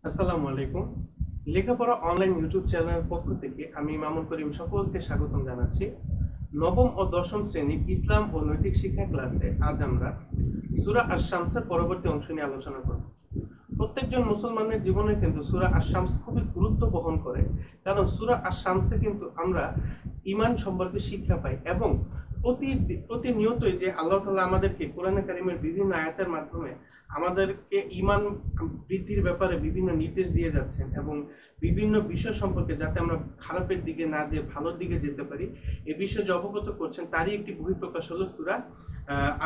আসসালামু আলাইকুম। লেখাপড়া অনলাইন ইউটিউব চ্যানেলের পক্ষ থেকে আমি মামুন করিম সকলকে স্বাগতম জানাচ্ছি। নবম ও দশম শ্রেণীর ইসলাম ও নৈতিক শিক্ষা ক্লাসে আজ আমরা সূরা আশ-শামসের পরবর্তী অংশ নিয়ে আলোচনা করব। প্রত্যেকজন মুসলমানের জীবনে কিন্তু সূরা আশ-শামস খুবই গুরুত্ব বহন করে, কারণ সূরা আশ-শামসে কিন্তু আমরা ঈমান সম্পর্কে শিক্ষা পাই এবং প্রতিনিয়তই যে আল্লাহ তাআলা আমাদেরকে কোরআনে কারিমের বিভিন্ন আয়াতের মাধ্যমে আমাদেরকে ঈমান বৃদ্ধির ব্যাপারে বিভিন্ন নির্দেশ দিয়ে যাচ্ছেন এবং বিভিন্ন বিষয় সম্পর্কে যাতে আমরা খারাপের দিকে না যেয়ে ভালোর দিকে যেতে পারি এ বিষয়ে যে অবগত করছেন তারই একটি বহিঃপ্রকাশ হলো সূরা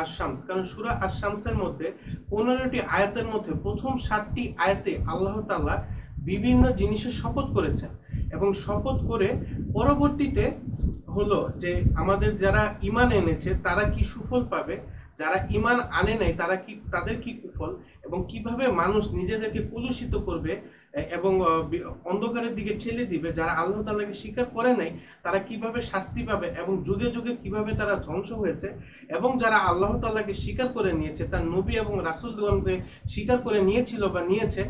আশ-শামস। কারণ সূরা আশ-শামসের মধ্যে 15টি আয়াতের মধ্যে প্রথম 7টি আয়াতে আল্লাহ তাআলা বিভিন্ন জিনিসের শপথ করেছেন এবং শপথ করে পরবর্তীতে হলো যে আমাদের যারা ঈমান এনেছে তারা কি সুফল পাবে, যারা ঈমান আনে নাই তাদের কি কুফল, এবং কিভাবে মানুষ নিজেদেরকে কলুষিত করবে এবং অন্ধকারের দিকে ঠেলে দিবে, যারা আল্লাহ তাআলাকে স্বীকার করে নাই তারা কিভাবে শাস্তি পাবে এবং যুগে যুগে কিভাবে তারা ধ্বংস হয়েছে, এবং যারা আল্লাহ তাআলাকে স্বীকার করে নিয়েছে, তার নবী এবং রাসূলগণকে স্বীকার করে নিয়েছিল বা নিয়েছে,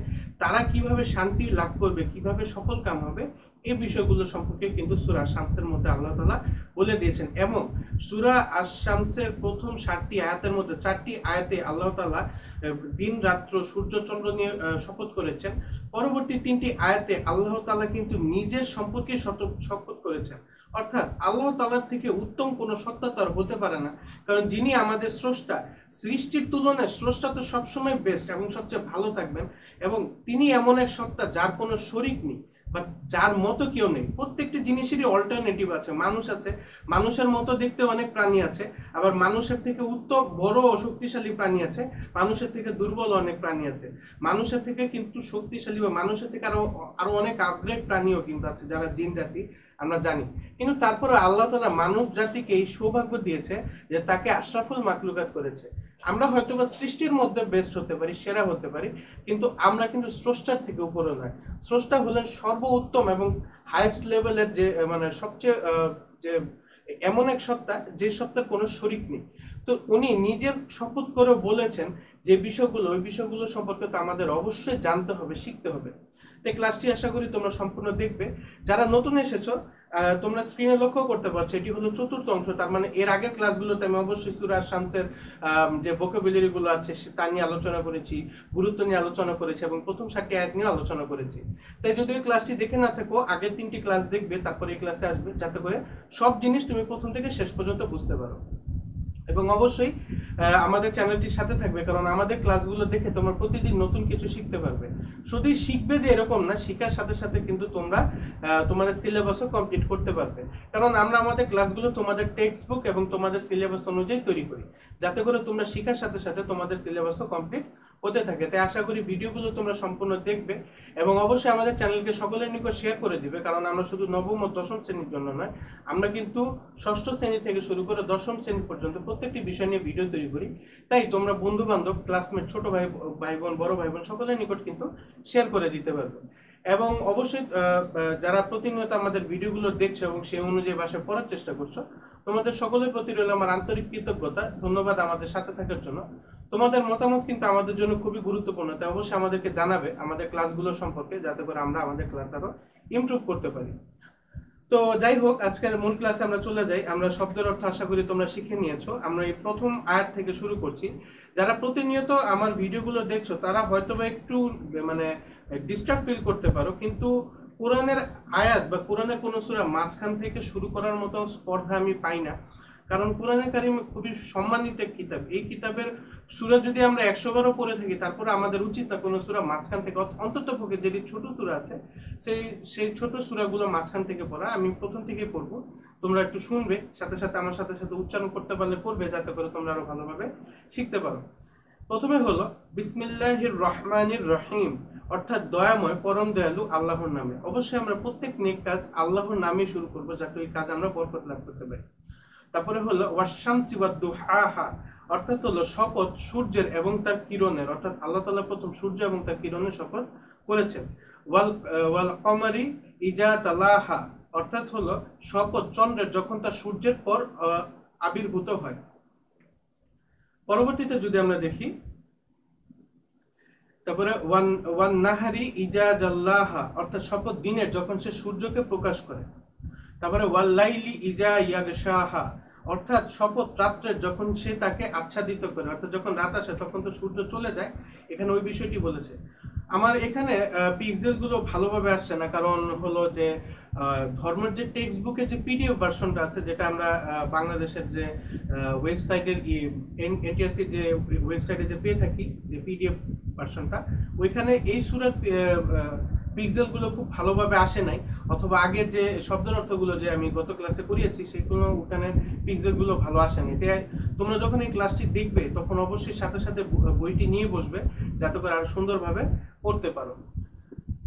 তারা কিভাবে শান্তি লাভ করবে, কিভাবে সফল কাম হবে, এই বিষয়গুলো সম্পর্কে কিন্তু সূরা আশ-শামসের মধ্যে আল্লাহ তাআলা বলে দিয়েছেন। এবং সূরা আশ-শামসের প্রথম 7টি আয়াতের মধ্যে 4টি আয়াতে আল্লাহ তাআলা দিন রাত্র সূর্য চন্দ্র নিয়ে শপথ করেছেন। পরবর্তী 3টি আয়াতে আল্লাহ তাআলা কিন্তু নিজের সম্পর্কে শপথ করেছেন, অর্থাৎ আল্লাহ তাআলার থেকে উত্তম কোনো সত্তা তো আর হতে পারে না, কারণ যিনি আমাদের স্রষ্টা, সৃষ্টির তুলনায় স্রষ্টা তো সবসময় বেস্ট এবং সবচেয়ে ভালো থাকবেন, এবং তিনি এমন এক সত্তা যার কোনো শরীক নেই বা যার মতো কেউ নেই। প্রত্যেকটি জিনিসেরই অল্টারনেটিভ আছে, মানুষ আছে, মানুষের মতো দেখতে অনেক প্রাণী আছে, আবার মানুষের থেকে উত্তম বড় ও শক্তিশালী প্রাণী আছে, মানুষের থেকে দুর্বল অনেক প্রাণী আছে, মানুষের থেকে কিন্তু শক্তিশালী বা মানুষের থেকে আরো অনেক আপগ্রেড প্রাণীও কিন্তু আছে যারা জিন জাতি আমরা জানি। কিন্তু তারপরে আল্লাহ তাআলা মানব জাতিকে এই সৌভাগ্য দিয়েছে যে তাকে আশরাফুল মাখলুকাত করেছে। আমরা হয়তোবা সৃষ্টির মধ্যে বেস্ট হতে পারি, সেরা হতে পারি, কিন্তু আমরা কিন্তু স্রষ্টার থেকে উপরে নয়। স্রষ্টা হলেন সর্বোত্তম এবং হাইয়েস্ট লেভেলের যে মানে সবচেয়ে যে এমন এক সত্তা যে সত্তার কোনো শরীক নেই। তো উনি নিজের শপথ করে বলেছেন যে বিষয়গুলো, ওই বিষয়গুলো সম্পর্কে তো আমাদের অবশ্যই জানতে হবে, শিখতে হবে। এই ক্লাসটি আশা করি তোমরা সম্পূর্ণ দেখবে। যারা নতুন এসেছো তোমরা স্ক্রিনে লক্ষ্য করতে পারছো এটি হলো চতুর্থ অংশ, তার মানে এর আগের ক্লাসগুলোতে আমি অবশ্যই সূরা আশ-শামসের যে ভোকাবুলারি গুলো আছে তা নিয়ে আলোচনা করেছি, গুরুত্ব নিয়ে আলোচনা করেছি এবং প্রথম 7টি আয়াত নিয়ে আলোচনা করেছি। তাই যদি ওই ক্লাসটি দেখে না থাকো আগের 3টি ক্লাস দেখবে, তারপরে এই ক্লাসে আসবে, যাতে করে সব জিনিস তুমি প্রথম থেকে শেষ পর্যন্ত বুঝতে পারো। এবং অবশ্যই আমাদের চ্যানেলটির সাথে থাকবে, কারণ আমাদের ক্লাসগুলো দেখে তোমরা প্রতিদিন নতুন কিছু শিখতে পারবে। শুধু শিখবে যে এরকম না, শিখার সাথে সাথে কিন্তু তোমরা তোমাদের সিলেবাসও কমপ্লিট করতে পারবে, কারণ আমরা আমাদের ক্লাসগুলো তোমাদের টেক্সট বুক এবং তোমাদের সিলেবাস অনুযায়ী তৈরি করি, যাতে করে তোমরা শিখার সাথে সাথে তোমাদের সিলেবাসও কমপ্লিট হতে থাকে। তাই আশা করি ভিডিওগুলো তোমরা সম্পূর্ণ দেখবে এবং অবশ্যই আমাদের চ্যানেলকে সকলের নিকট শেয়ার করে দিবে, কারণ আমরা শুধু নবম ও দশম শ্রেণীর জন্য নয়, আমরা কিন্তু ষষ্ঠ শ্রেণী থেকে শুরু করে দশম শ্রেণী পর্যন্ত প্রত্যেকটি বিষয় নিয়ে ভিডিও তৈরি করি। তাই তোমরা বন্ধু বান্ধব, ক্লাসমেট, ছোট ভাই বোন, বড় ভাই বোন সকলের নিকট কিন্তু শেয়ার করে দিতে পারবে। এবং অবশ্যই যারা প্রতিনিয়ত আমাদের ভিডিওগুলো দেখছো এবং সেই অনুযায়ী বাসায় পড়ার চেষ্টা করছো, তোমাদের সকলের প্রতি রইল আমার আন্তরিক কৃতজ্ঞতা, ধন্যবাদ আমাদের সাথে থাকার জন্য। তোমাদের মতামত কিন্তু আমাদের জন্য খুবই গুরুত্বপূর্ণ, তাই অবশ্যই আমাদেরকে জানাবে আমাদের ক্লাসগুলো সম্পর্কে, যাতে করে আমরা আমাদের ক্লাস আরো ইমপ্রুভ করতে পারি। তো যাই হোক, আজকের মূল ক্লাসে আমরা চলে যাই। আমরা শব্দের অর্থ আশা করি তোমরা শিখে নিয়েছো। আমরা এই প্রথম আয়াত থেকে শুরু করছি। যারা প্রতিনিয়ত আমার ভিডিওগুলো দেখছো তারা হয়তোবা একটু মানে ডিস্টার্ব ফিল করতে পারো, কিন্তু কোরআনের আয়াত বা কোরআনের কোনো সূরা মাঝখান থেকে শুরু করার মতো স্পর্ধা আমি পাই না, কারণ কোরআনে কারীম খুবই সম্মানিত কিতাব। এই কিতাবের সূরা যদি আমরা 100 বারও পড়ে থাকি, তারপরে আমাদের উচিত না কোনো সূরা মাঝখান থেকে, অন্ততপক্ষে যেটি ছোট সূরা আছে সেই ছোট সূরাগুলো মাঝখান থেকে পড়া। আমি প্রথম থেকে পড়বো, তোমরা একটু শুনবে, সাথে সাথে আমার সাথে সাথে উচ্চারণ করতে পারলে পড়বে, যাতে করে তোমরা আরো ভালোভাবে শিখতে পারো। প্রথমে হলো বিসমিল্লাহির রহমানির রহিম, অর্থাৎ দয়াময় পরম দয়ালু আল্লাহর নামে। অবশ্যই আমরা প্রত্যেক নেক কাজ আল্লাহর নামে শুরু করব, যাতে ওই কাজ আমরা বরকত লাভ করতে পারি। তারপরে হলো ওয়াশ-শামসি ওয়াদ-দুহাহা, অর্থাৎ হলো শপথ সূর্যের এবং তার কিরণের, অর্থাৎ আল্লাহ তাআলা প্রথম সূর্য এবং তার কিরণের শপথ করেছেন। ওয়াল কমারি ইজা তালাহা, অর্থাৎ হলো শপথ চন্দ্রের যখন তা সূর্যের পর আবির্ভূত হয়। পরবর্তীতে যদি আমরা দেখি তারপরে ওয়ান ওয়ান নাহারি ইজা জাল্লাহা, অর্থাৎ শপথ দিনের যখন সে সূর্যকে প্রকাশ করে। তারপরে ওয়াল্লাইলি ইজা ইয়াগশাহা, অর্থাৎ শপথ রাত্রের যখন সে তাকে আচ্ছাদিত করে, অর্থাৎ যখন রাত আসে তখন তো সূর্য চলে যায়, এখানে ওই বিষয়টি বলেছে। আমার এখানে পিক্সেলগুলো ভালোভাবে আসছে না, কারণ হলো যে ধর্মের যে টেক্সট বুকের যে পিডিএফ ভার্সনটা আছে, যেটা আমরা বাংলাদেশের যে ওয়েবসাইটের এনটিআরসির যে ওয়েবসাইটে যে পেয়ে থাকি, যে পিডিএফ ভার্সনটা, ওইখানে এই সূরার পিক্সেলগুলো খুব ভালোভাবে আসে নাই, অথবা আগের যে শব্দের অর্থগুলো যে আমি গত ক্লাসে করিয়েছি সেগুলো ওখানে পিক্সেলগুলো ভালো আসেনি। তাই তোমরা যখন এই ক্লাসটি দেখবে তখন অবশ্যই সাথে সাথে বইটি নিয়ে বসবে, যাতে করে আরো সুন্দরভাবে পড়তে পারো।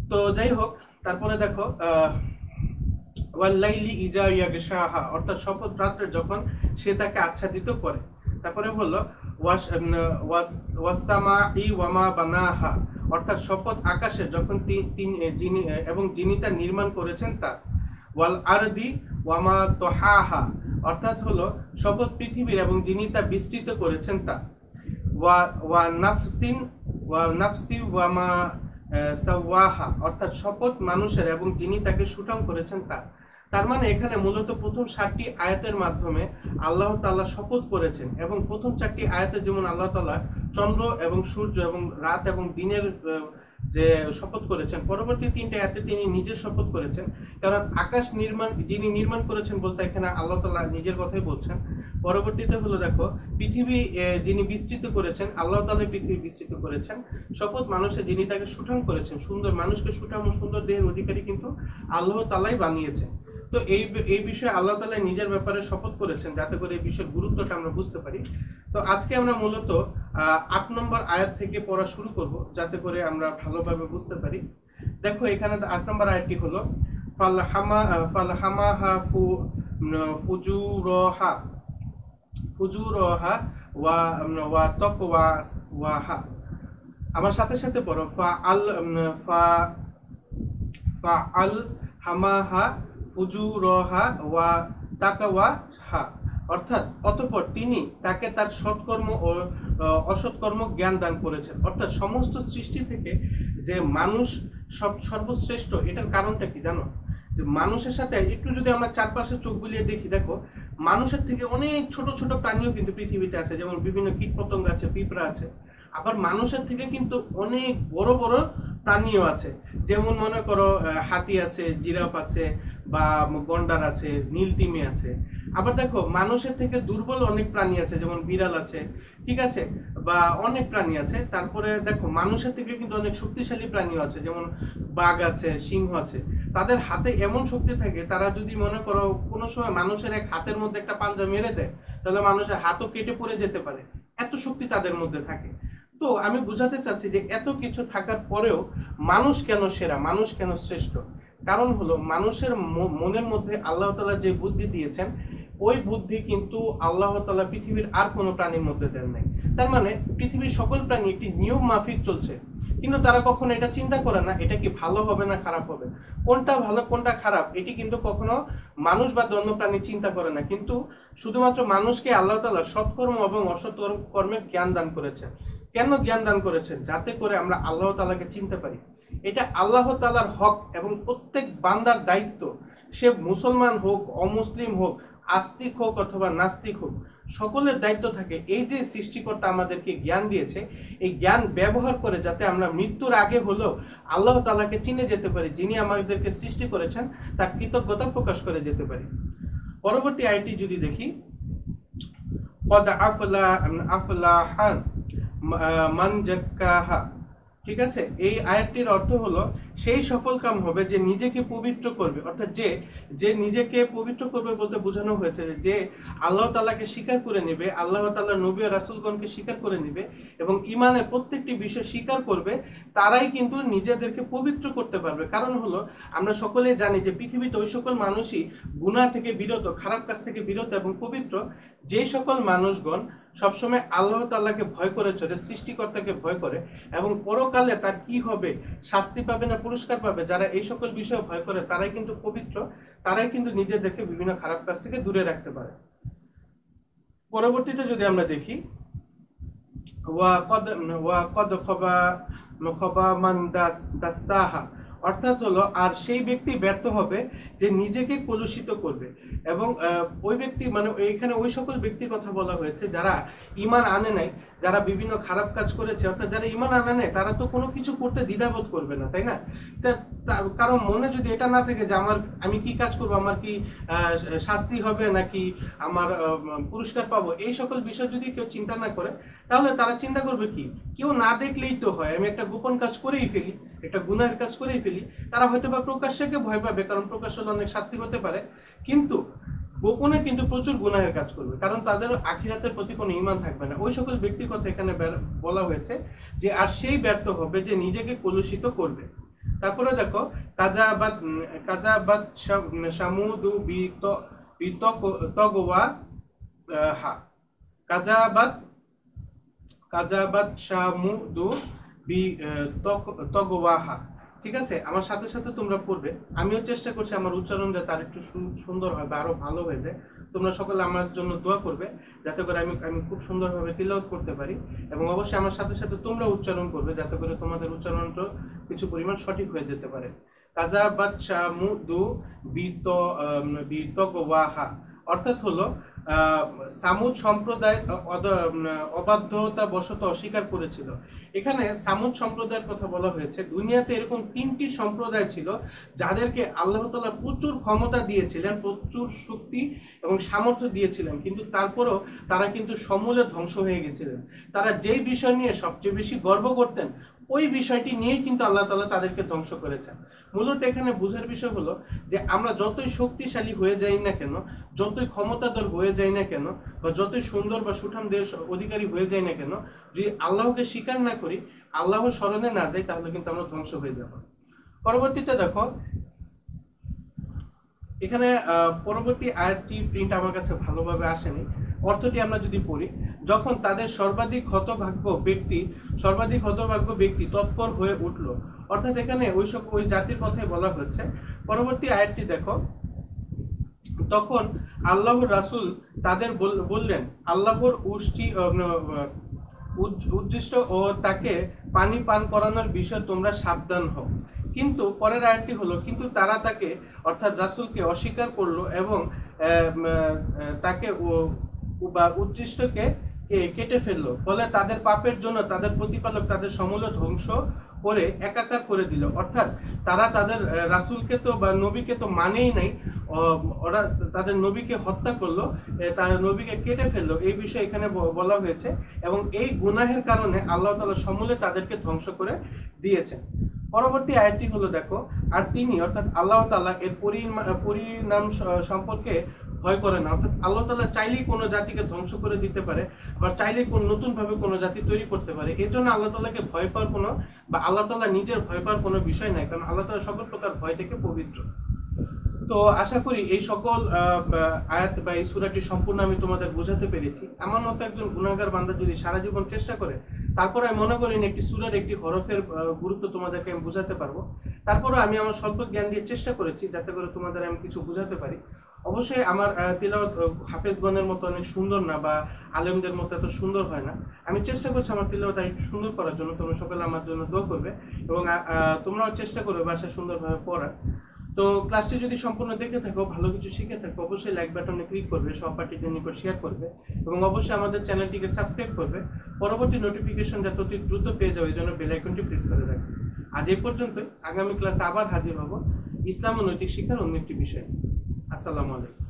তো যাই হোক, তারপরে দেখো ওয়াল্লাইলি ইজা ইয়াগশাহা, অর্থাৎ শপথ রাত্রে যখন সে তাকে আচ্ছাদিত করে। তারপরে হলো ওয়াসসামাই ওয়ামা বানাহা, অর্থাৎ শপথ আকাশে যখন যিনি এবং যিনি তা নির্মাণ করেছেন তা। ওয়াল আরদি ওয়ামা তহাহা, অর্থাৎ হলো শপথ পৃথিবীর এবং যিনি তা বিস্তৃত করেছেন তা। ওয়া নাফসি ওয়ামা সাওয়াহা, অর্থাৎ শপথ মানুষের এবং যিনি তাকে সুঠাম করেছেন তা। তার মানে এখানে মূলত প্রথম 7টি আয়াতের মাধ্যমে আল্লাহ তাআলা শপথ করেছেন, এবং প্রথম 4টি আয়াতে যেমন আল্লাহ তাআলা চন্দ্র এবং সূর্য এবং রাত এবং দিনের যে শপথ করেছেন, পরবর্তী 3টে আয়াতে তিনি নিজের শপথ করেছেন। কারণ আকাশ যিনি নির্মাণ করেছেন বলতে এখানে আল্লাহ তাআলা নিজের কথাই বলছেন। পরবর্তীতে হলো দেখো পৃথিবী যিনি বিস্তৃত করেছেন, আল্লাহ তাআলা পৃথিবী বিস্তৃত করেছেন। শপথ মানুষের যিনি তাকে সুঠাম করেছেন, সুন্দর মানুষকে সুঠাম ও সুন্দর দেহের অধিকারী কিন্তু আল্লাহ তাআলাই বানিয়েছেন। তো এই বিষয়ে আল্লাহ তাআলা নিজের ব্যাপারে শপথ করেছেন, যাতে করে এই বিষয়ের গুরুত্বটা আমরা বুঝতে পারি। তো আজকে আমরা মূলত 8 নম্বর আয়াত থেকে পড়া শুরু করব, যাতে করে আমরা ভালোভাবে বুঝতে পারি। দেখো এখানে 8 নম্বর আয়াতটি হলো ফালহামাহা ফুজুরহা ওয়া তাকওয়াহা। আমার সাথে সাথে পড়ো ফাআল হামাহা ফুজুরহা ওয়া তাকওয়াহা, অর্থাৎ অতঃপর তিনি তাকে তার সৎকর্ম ও অসৎকর্ম জ্ঞান দান করেছেন। অর্থাৎ সমস্ত সৃষ্টি থেকে যে মানুষ সর্বশ্রেষ্ঠ, এটার কারণটা কি জানো? যে মানুষের সাথে একটু যদি আমরা চারপাশে চোখ বুলিয়ে দেখি, দেখো মানুষের থেকে অনেক ছোট ছোট প্রাণীও কিন্তু পৃথিবীতে আছে, যেমন বিভিন্ন কীটপতঙ্গ আছে, পিঁপড়া আছে। আবার মানুষের থেকে কিন্তু অনেক বড় বড় প্রাণীও আছে, যেমন মনে করো হাতি আছে, জিরাফ আছে, বা গন্ডার আছে, নীল তিমি আছে। আবার দেখো মানুষের থেকে দুর্বল অনেক প্রাণী আছে, যেমন বিড়াল আছে, ঠিক আছে, বা অনেক প্রাণী আছে। তারপরে দেখো মানুষের থেকে কিন্তু অনেক শক্তিশালী প্রাণীও আছে, যেমন বাঘ আছে, সিংহ আছে। তাদের হাতে এমন শক্তি থাকে, তারা যদি মনে করো কোনো সময় মানুষের এক হাতের মধ্যে একটা পাঞ্জা মেরে দেয়, তাহলে মানুষের হাতও কেটে পড়ে যেতে পারে, এত শক্তি তাদের মধ্যে থাকে। তো আমি বুঝাতে চাচ্ছি যে এত কিছু থাকার পরেও মানুষ কেন সেরা, মানুষ কেন শ্রেষ্ঠ? কারণ হলো মানুষের মনের মধ্যে আল্লাহ তাআলা যে বুদ্ধি দিয়েছেন, ওই বুদ্ধি কিন্তু আল্লাহ তাআলা পৃথিবীর আর কোনো প্রাণীর মধ্যে দেন নাই। তার মানে পৃথিবীর সকল প্রাণী একটি নিয়ম মাফিক চলছে, কিন্তু তারা কখনো এটা চিন্তা করে না এটা কি ভালো হবে না খারাপ হবে, কোনটা ভালো কোনটা খারাপ, এটি কিন্তু কখনো মানুষ বা অন্য প্রাণী চিন্তা করে না। কিন্তু শুধুমাত্র মানুষকে আল্লাহ তাআলা সৎকর্ম এবং অসৎ কর্মের জ্ঞান দান করেছেন। কেন জ্ঞান দান করেছেন? যাতে করে আমরা আল্লাহ তাআলাকে চিনতে পারি। এটা আল্লাহ তাআলার হক এবং প্রত্যেক বান্দার দায়িত্ব, সে মুসলমান হোক, অমুসলিম হোক, আস্তিক হোক অথবা নাস্তিক হোক, সকলের দায়িত্ব থাকে এই যে সৃষ্টিকর্তা আমাদেরকে জ্ঞান দিয়েছে, এই জ্ঞান ব্যবহার করে যাতে আমরা মৃত্যুর আগে হলেও আল্লাহ তাআলাকে চিনে যেতে পারি, যিনি আমাদেরকে সৃষ্টি করেছেন, তার কৃতজ্ঞতা প্রকাশ করে যেতে পারি। পরবর্তী আয়াতটি যদি দেখি, কদ আফলাহা মান যাক্কাহা, ঠিক আছে। এই আয়াতটির অর্থ হলো সেই সফল কাম হবে যে নিজেকে পবিত্র করবে, অর্থাৎ যে নিজেকে পবিত্র করবে বলতে বোঝানো হয়েছে যে আল্লাহ তাআলাকে স্বীকার করে নেবে, আল্লাহ তাআলার নবী ও রাসূলগণকে স্বীকার করে নেবে এবং ঈমানের প্রত্যেকটি বিষয় স্বীকার করবে, তারাই কিন্তু নিজেদেরকে পবিত্র করতে পারবে। কারণ হলো আমরা সকলেই জানি যে পৃথিবীতে ওই সকল মানুষই গুনাহ থেকে বিরত, খারাপ কাজ থেকে বিরত এবং পবিত্র, যে সকল মানুষগণ সবসময় আল্লাহ তাআলাকে ভয় করে চলে, সৃষ্টিকর্তাকে ভয় করে, এবং পরকালে তার কি হবে, শাস্তি পাবে না পুরস্কার পাবে, যারা এই সকল বিষয়ে ভয় করে তারাই কিন্তু পবিত্র, তারাই কিন্তু নিজেদেরকে বিভিন্ন খারাপ কাজ থেকে দূরে রাখতে পারে। পরবর্তীতে যদি আমরা দেখি, নখবা মান দাসাহা, অর্থাৎ হলো আর সেই ব্যক্তি ব্যর্থ হবে যে নিজেকে কলুষিত করবে। এবং ওই ব্যক্তি মানে এখানে ওই সকল ব্যক্তির কথা বলা হয়েছে যারা ঈমান আনে নাই, যারা বিভিন্ন খারাপ কাজ করেছে, অর্থাৎ যারা ঈমান আনে নাই তারা তো কোনো কিছু করতে দ্বিধাবোধ করবে না, তাই না? কারণ মনে যদি এটা না থাকে যে আমি কি কাজ করবো, আমার কি শাস্তি হবে নাকি আমার পুরস্কার পাবো, এই সকল বিষয় যদি কেউ চিন্তা না করে, তাহলে তারা চিন্তা করবে কি কেউ না দেখলেই তো হয়, আমি একটা গোপন কাজ করেই ফেলি, একটা গুনাহের কাজ করেই ফেলি। তারা হয়তো বা প্রকাশ্যকে ভয় পাবে, কারণ প্রকাশ্য অনেক শাস্তি হতে পারে, কিন্তু গোপনে কিন্তু প্রচুর গুনাহের কাজ করবে, কারণ তাদের আখিরাতের প্রতি কোনো ঈমান থাকবে না। ওই সকল ব্যক্তির কথা এখানে বলা হয়েছে যে আর সেই ব্যর্থ হবে যে নিজেকে কলুষিত করবে। তারপরে দেখো কাজাবাত শামুদু বিতগওয়া হা, কাজাবাত শামুদু বিতগওয়া হা। ঠিক আছে, আমার সাথে সাথে তোমরা পড়বে, আমিও চেষ্টা করছি আমার উচ্চারণটা তার একটু সুন্দর হয় বা আরো ভালো হয়ে যায়। তোমরা সকলে আমার জন্য দোয়া করবে যাতে করে আমি খুব সুন্দরভাবে তিলাওয়াত করতে পারি, এবং অবশ্যই আমার সাথে সাথে তোমরা উচ্চারণ করবে যাতে করে তোমাদের উচ্চারণটা কিছু পরিমাণ সঠিক হয়ে যেতে পারে। কাজাবাত শামুদু বিতগওয়াহা, অর্থাৎ হলো সামুদ সম্প্রদায় অবাধ্যতা বশত অস্বীকার করেছিল। এখানে সামুদ সম্প্রদায়ের কথা বলা হয়েছে। দুনিয়াতে এরকম 3টি সম্প্রদায় ছিল যাদেরকে আল্লাহ তাআলা প্রচুর ক্ষমতা দিয়েছিলেন, প্রচুর শক্তি এবং সামর্থ্য দিয়েছিলেন, কিন্তু তারপরেও তারা কিন্তু সমূলে ধ্বংস হয়ে গেছিলেন। তারা যেই বিষয় নিয়ে সবচেয়ে বেশি গর্ব করতেন ওই বিষয়টি নিয়েই কিন্তু আল্লাহ তাআলা তাদেরকে ধ্বংস করেছেন। মূলত এখানে বোঝার বিষয় হলো যে আমরা যতই শক্তিশালী হয়ে যাই না কেন, যতই ক্ষমতাধর হয়ে যাই না কেন, বা যতই সুন্দর বা সুঠাম দেহের অধিকারী হয়ে যাই না কেন, যদি আল্লাহকে স্বীকার না করি, আল্লাহর শরণে না যাই, তাহলে কিন্তু আমরা ধ্বংস হয়ে যাব। পরবর্তীতে দেখো এখানে পরবর্তী আয়াতটি প্রিন্ট আমার কাছে ভালোভাবে আসেনি, অর্থটি আমরা যদি পড়ি, যখন তাদের সর্বাধিক হতভাগ্য ব্যক্তি তৎপর হয়ে উঠল, অর্থাৎ এখানে ওই জাতির কথাই বলা হচ্ছে। পরবর্তী আয়াতটি দেখো, তখন আল্লাহর রাসূল তাদের বললেন, আল্লাহর উদ্দিষ্ট ও তাকে পানি পান করানোর বিষয়ে তোমরা সাবধান হও। কিন্তু পরের আয়াতটি হলো, কিন্তু তারা তাকে অর্থাৎ রাসূলকে অস্বীকার করলো এবং তাকে উদ্দিষ্টকে কেটে ফেললো, ফলে তাদের পাপের জন্য তাদের প্রতিপালক তাদের সমূলে ধ্বংস করে একাকার করে দিল। অর্থাৎ তারা তাদের রাসূলকে তো বা নবীকে তো মানেই নাই, ওরা তাদের নবীকে হত্যা করলো, তার নবীকে কেটে ফেললো, এই বিষয়ে এখানে বলা হয়েছে। এবং এই গুনাহের কারণে আল্লাহ তাআলা সমূলে তাদেরকে ধ্বংস করে দিয়েছেন। পরবর্তী আয়াতটি হলো দেখো, আর তিনি অর্থাৎ আল্লাহ তাআলা এর পরিণাম সম্পর্কে ভয় করে না। অর্থাৎ আল্লাহ তাআলা চাইলেই কোনো জাতিকে ধ্বংস করে দিতে পারে, আবার চাইলেই নতুন ভাবে কোনো জাতি তৈরি করতে পারে। এর জন্য আল্লাহ তাআলাকে ভয় পাওয়ার কোনো বা আল্লাহ তাআলা নিজের ভয় পাওয়ার কোনো বিষয় নাই, কারণ আল্লাহ তাআলা সকল প্রকার ভয় থেকে পবিত্র। তো আশা করি এই সকল আয়াত বা এই সূরাটি সম্পূর্ণ আমি তোমাদের বোঝাতে পেরেছি। আমার মতো একজন গুনাহগার বান্দা যদি সারা জীবন চেষ্টা করে, তারপরে আমি মনে করি একটি সূরার একটি হরফের গুরুত্ব তোমাদেরকে আমি বোঝাতে পারবো। তারপরে আমি আমার স্বল্প জ্ঞান দিয়ে চেষ্টা করেছি যাতে করে তোমাদের আমি কিছু বোঝাতে পারি। অবশ্যই আমার তিলাওয়াত হাফেজগণের মতো অনেক সুন্দর না, বা আলেমদের মতো এত সুন্দর হয় না। আমি চেষ্টা করছি আমার তিলাওয়াত একটু সুন্দর করার জন্য। তোমরা সকলে আমার জন্য দোয়া করবে এবং তোমরাও চেষ্টা করবে বাসায় সুন্দরভাবে পড়ার। তো ক্লাসটি যদি সম্পূর্ণ দেখে থাকো, ভালো কিছু শিখে থাকো, অবশ্যই লাইক বাটনে ক্লিক করবে, সহপাঠীদের নিকট শেয়ার করবে এবং অবশ্যই আমাদের চ্যানেলটিকে সাবস্ক্রাইব করবে। পরবর্তী নোটিফিকেশন যাতে অতি দ্রুত পেয়ে যাও এই জন্য বেল আইকনটি প্রেস করে রাখবে। আজ এই পর্যন্তই। আগামী ক্লাসে আবার হাজির হব ইসলাম ও নৈতিক শিক্ষার অন্য একটি বিষয়। আসসালামু আলাইকুম।